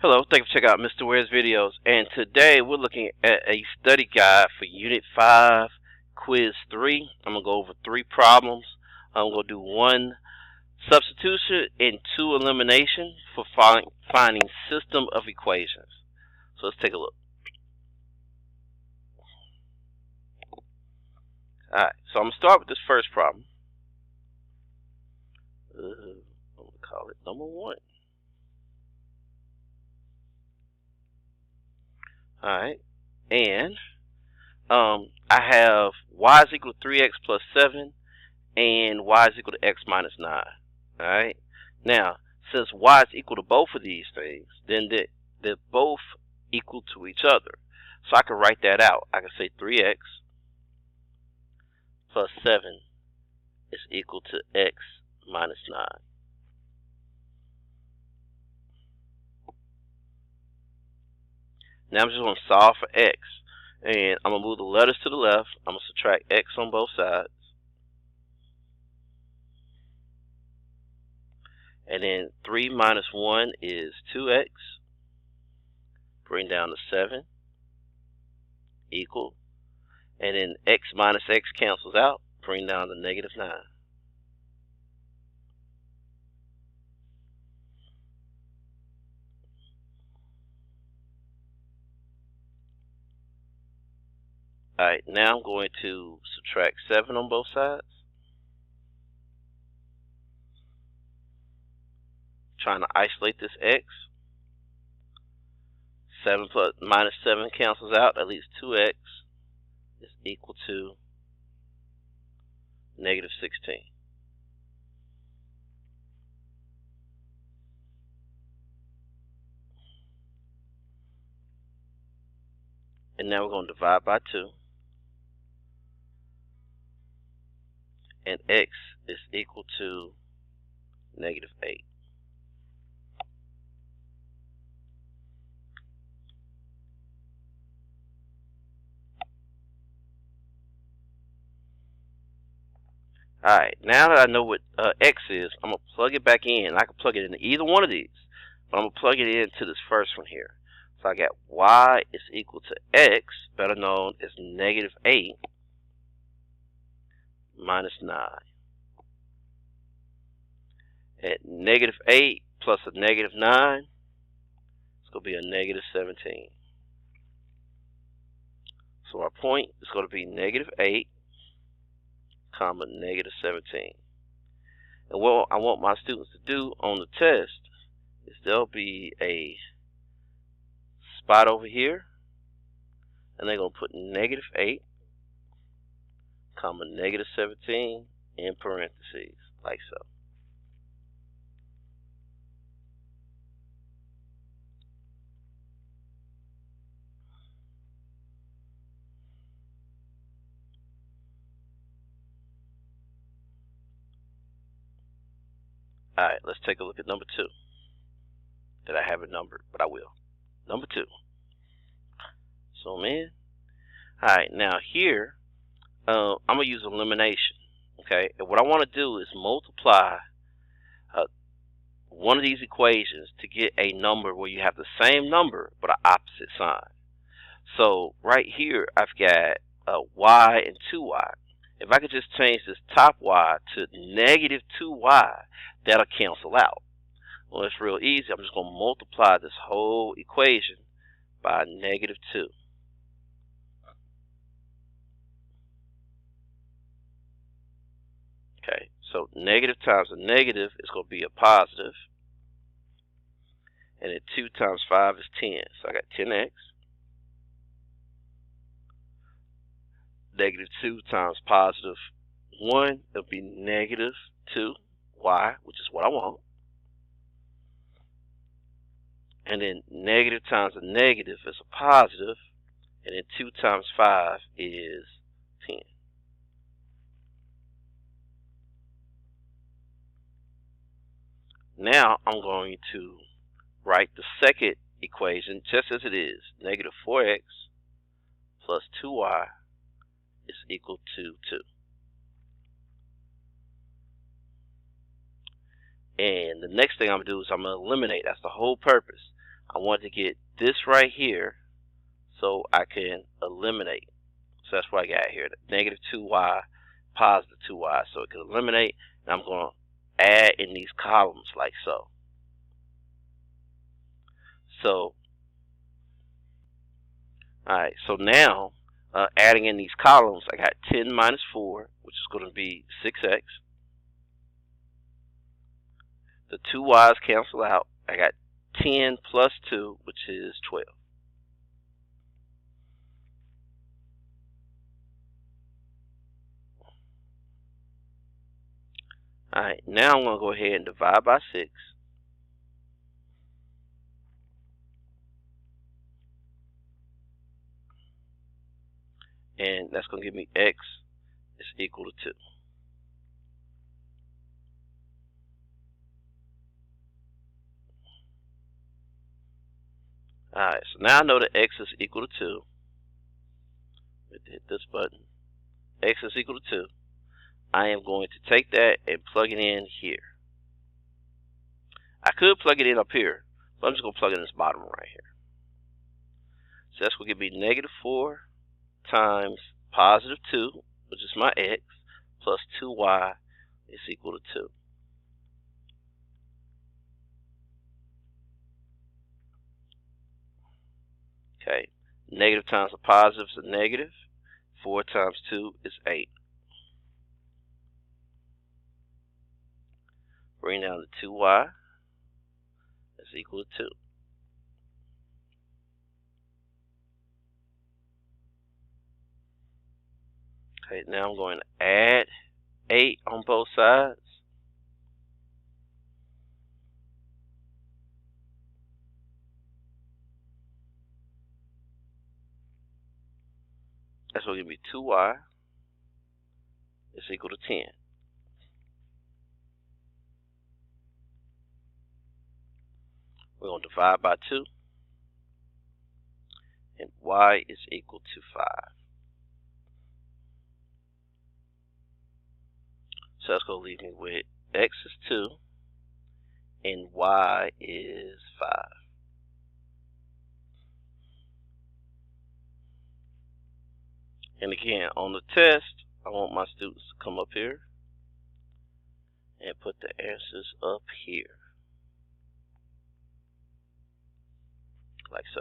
Hello, thank you for checking out Mr. Ware's videos, and today we're looking at a study guide for Unit 5, Quiz 3. I'm going to go over 3 problems. I'm going to do 1 substitution and 2 elimination for finding system of equations. So let's take a look. Alright, so I'm going to start with this first problem. I'm going to call it number 1. Alright, and I have y is equal to 3x plus 7 and y is equal to x minus 9. Alright, now since y is equal to both of these things, then they're both equal to each other. So I can write that out. I can say 3x plus 7 is equal to x minus 9. Now I'm just going to solve for x. And I'm going to move the letters to the left. I'm going to subtract x on both sides. And then 3 minus 1 is 2x. Bring down to 7. Equal. And then x minus x cancels out. Bring down to negative 9. Alright, now I'm going to subtract 7 on both sides. Trying to isolate this x. 7 plus minus 7 cancels out. That leaves 2x is equal to negative 16. And now we're going to divide by 2. And x is equal to negative 8. Alright, now that I know what x is, I'm going to plug it back in. I can plug it into either one of these, but I'm going to plug it into this first one here. So I got y is equal to x, better known as negative 8 minus 9. At negative 8 plus a negative 9, it's going to be a negative 17. So our point is going to be negative 8, comma, negative 17. And what I want my students to do on the test is there'll be a spot over here, and they're going to put negative 8, comma, negative 17 in parentheses, like so. Alright, let's take a look at number 2. That I haven't numbered, but I will. Number 2. So, man. Alright, now here, I'm going to use elimination. Okay, and what I want to do is multiply one of these equations to get a number where you have the same number but an opposite sign. So, right here, I've got y and 2y. If I could just change this top y to negative 2y, that'll cancel out. Well, it's real easy. I'm just going to multiply this whole equation by negative 2. Okay, so negative times a negative is going to be a positive. And then 2 times 5 is 10. So I got 10x. Negative 2 times positive 1, it'll be negative 2y, which is what I want. And then negative times a negative is a positive, and then 2 times 5 is 10. Now I'm going to write the second equation just as it is. Negative 4x plus 2y is equal to 2. And the next thing I'm going to do is I'm going to eliminate. That's the whole purpose. I want to get this right here so I can eliminate. So that's what I got here, negative 2y, positive 2y. So it can eliminate, and I'm going to add in these columns like so. So, alright, so now, adding in these columns, I got 10 minus 4, which is going to be 6x. The 2y's cancel out. I got 10 plus 2, which is 12. Alright, now I'm going to go ahead and divide by 6. And that's going to give me x is equal to 2. Alright, so now I know that x is equal to 2. Hit this button. X is equal to 2. I am going to take that and plug it in here. I could plug it in up here, but I'm just going to plug it in this bottom right here. So that's going to give me negative 4 times positive 2, which is my x, plus 2y is equal to 2. Okay, negative times a positive is a negative. 4 times 2 is 8. Bring down the 2y is equal to 2. Okay, now I'm going to add 8 on both sides. That's going to give me 2y is equal to 10. We're going to divide by 2. And y is equal to 5. So that's going to leave me with x is 2 and y is 5. And again, on the test, I want my students to come up here and put the answers up here, like so.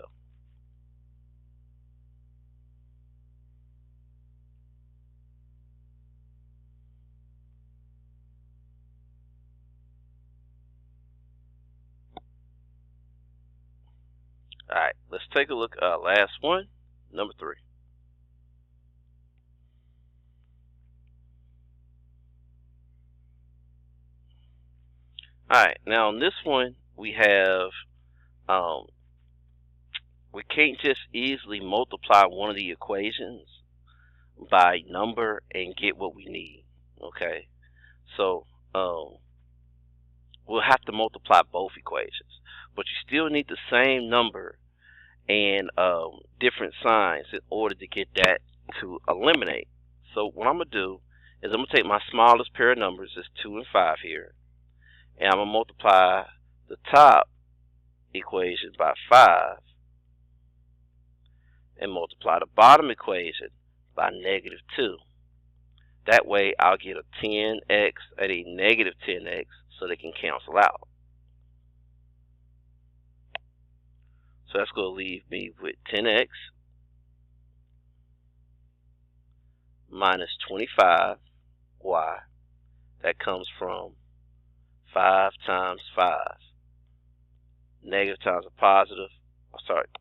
Alright, let's take a look at last one, number 3. Alright, now on this one, we have, we can't just easily multiply one of the equations by number and get what we need, okay? So, we'll have to multiply both equations, but you still need the same number and different signs in order to get that to eliminate. So what I'm going to do is I'm going to take my smallest pair of numbers, is 2 and 5 here, and I'm going to multiply the top equation by 5 and multiply the bottom equation by negative 2. That way I'll get a 10x and a negative 10x, so they can cancel out. So that's going to leave me with 10x minus 25y. That comes from 5 times 5. Negative times a positive,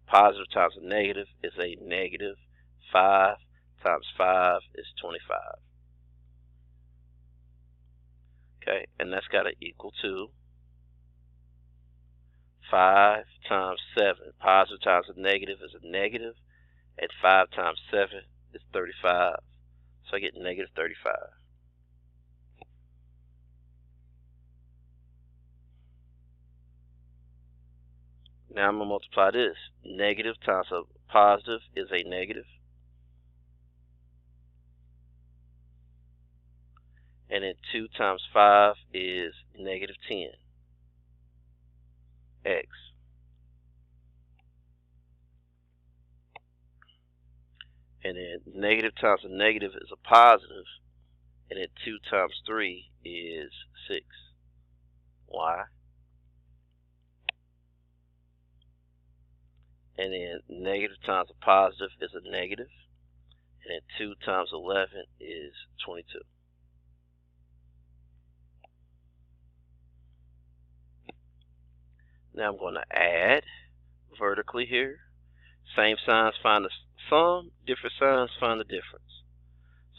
positive times a negative is a negative. 5 times 5 is 25. Okay, and that's got to equal to 5 times 7. Positive times a negative is a negative, and 5 times 7 is 35. So I get negative 35. Now I'm going to multiply this. Negative times a positive is a negative. And then 2 times 5 is negative 10. X. And then negative times a negative is a positive. And then 2 times 3 is 6. Y. And then negative times a positive is a negative. And then 2 times 11 is 22. Now I'm going to add vertically here. Same signs find the sum, different signs find the difference.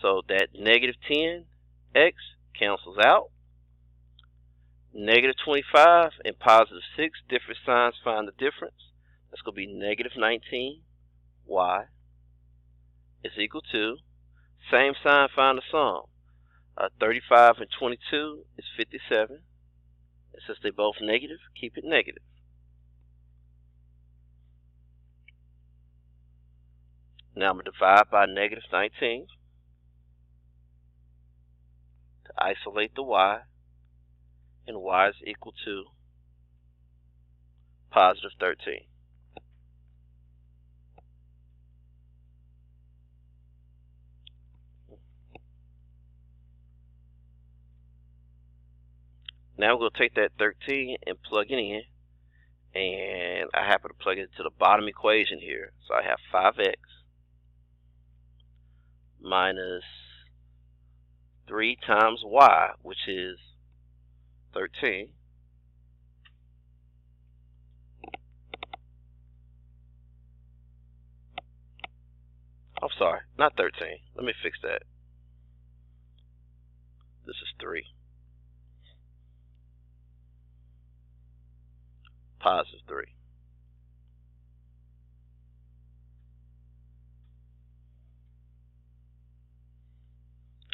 So that negative 10x cancels out. Negative 25 and positive 6, different signs find the difference. That's going to be negative 19y is equal to, same sign find the sum. 35 and 22 is 57. And since they're both negative, keep it negative. Now I'm going to divide by negative 19 to isolate the y, and y is equal to positive 13. Now we're going to take that 13 and plug it in, and I happen to plug it into the bottom equation here. So I have 5x minus 3 times y, which is 13, I'm sorry, not 13. Let me fix that. This is 3. Positive 3.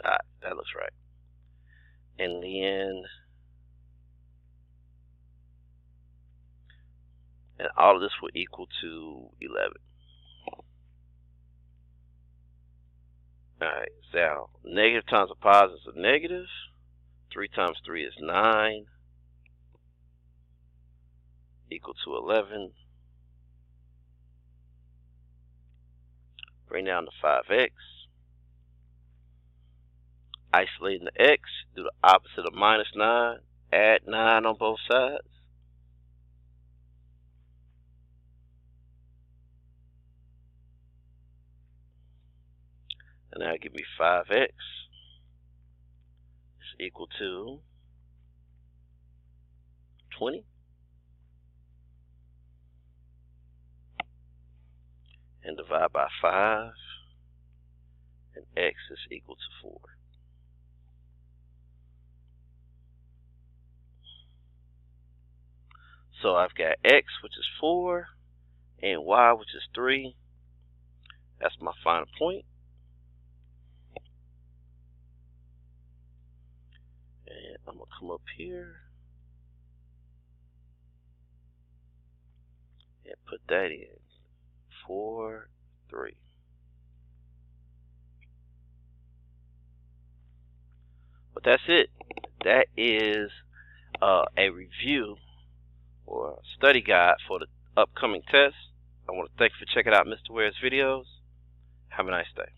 Alright, that looks right. And then, and all of this will equal to 11. Alright, so negative times a positive is a negative. 3 times 3 is 9. Equal to 11. Bring down the 5x. Isolating the x, do the opposite of minus 9. Add 9 on both sides. And that'll give me 5x is equal to 20. And divide by 5. And x is equal to 4. So I've got x, which is 4, and y, which is 3. That's my final point. And I'm going to come up here and put that in. 4, 3. But that's it. That is a review or a study guide for the upcoming test. I want to thank you for checking out Mr. Ware's videos. Have a nice day.